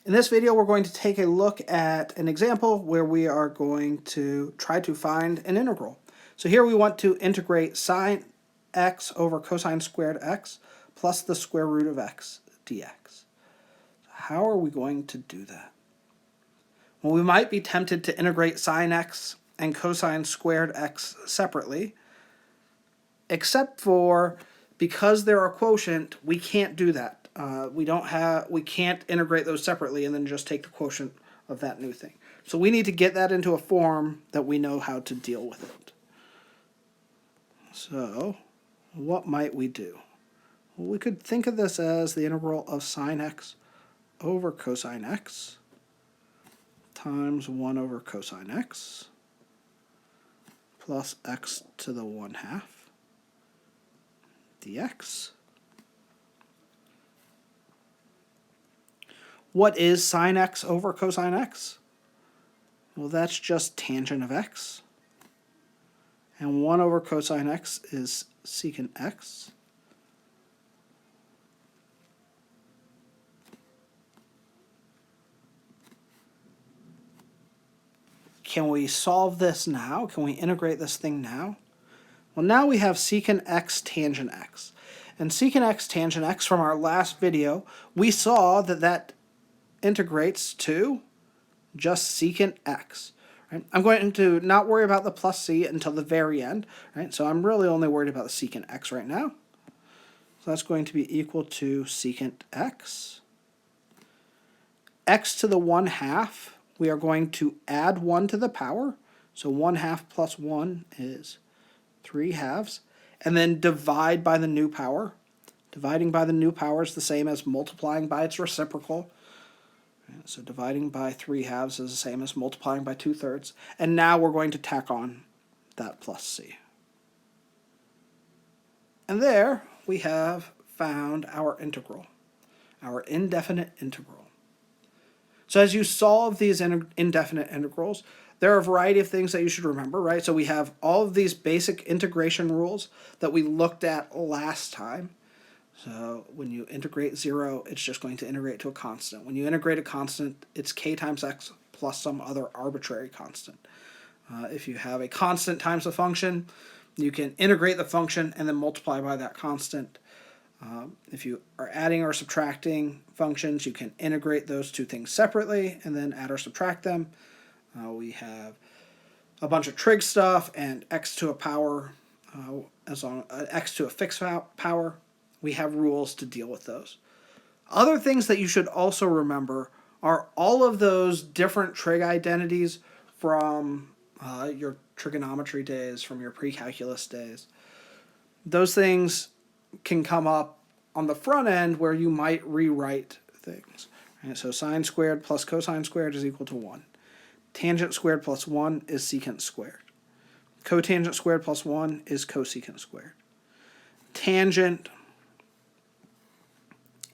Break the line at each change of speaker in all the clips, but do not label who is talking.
In this video, we're going to take a look at an example where we are going to try to find an integral. So here we want to integrate sine x over cosine squared x plus the square root of x dx. How are we going to do that? Well, we might be tempted to integrate sine x and cosine squared x separately, except for because they're a quotient, we can't do that. We can't integrate those separately and then just take the quotient of that new thing. So we need to get that into a form that we know how to deal with it. So what might we do? Well, we could think of this as the integral of sine x over cosine x times 1 over cosine x plus x to the 1/2 dx. What is sine x over cosine x? Well, that's just tangent of x. And 1 over cosine x is secant x. Can we solve this now? Can we integrate this thing now? Well, now we have secant x tangent x. And secant x tangent x from our last video, we saw that that integrates to just secant x. Right? I'm going to not worry about the plus c until the very end. Right? So I'm really only worried about the secant x right now. So that's going to be equal to secant x. X to the 1/2, we are going to add 1 to the power. So 1/2 plus 1 is 3/2. And then divide by the new power. Dividing by the new power is the same as multiplying by its reciprocal. So dividing by 3/2 is the same as multiplying by 2/3. And now we're going to tack on that plus c. And there we have found our integral, our indefinite integral. So as you solve these indefinite integrals, there are a variety of things that you should remember, right? So we have all of these basic integration rules that we looked at last time. So when you integrate 0, it's just going to integrate to a constant. When you integrate a constant, it's k times x plus some other arbitrary constant. If you have a constant times a function, you can integrate the function and then multiply by that constant. If you are adding or subtracting functions, you can integrate those two things separately and then add or subtract them. We have a bunch of trig stuff and x to a power, x to a fixed power. We have rules to deal with those. Other things that you should also remember are all of those different trig identities from your trigonometry days, from your pre-calculus days. Those things can come up on the front end where you might rewrite things. Right? So sine squared plus cosine squared is equal to 1. Tangent squared plus 1 is secant squared. Cotangent squared plus 1 is cosecant squared. Tangent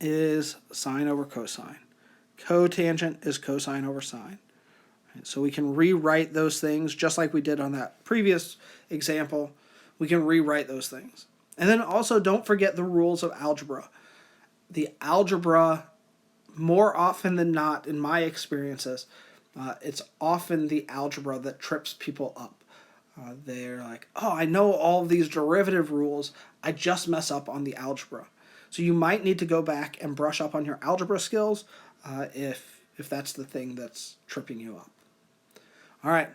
is sine over cosine. Cotangent is cosine over sine. Right? So we can rewrite those things just like we did on that previous example. We can rewrite those things. And then also don't forget the rules of algebra. The algebra, more often than not, in my experiences, it's often the algebra that trips people up. They're like, oh, I know all of these derivative rules, I just mess up on the algebra. So you might need to go back and brush up on your algebra skills if that's the thing that's tripping you up. All right.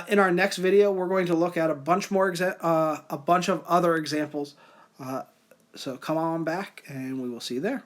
In our next video, we're going to look at a bunch of other examples. So come on back, and we will see you there.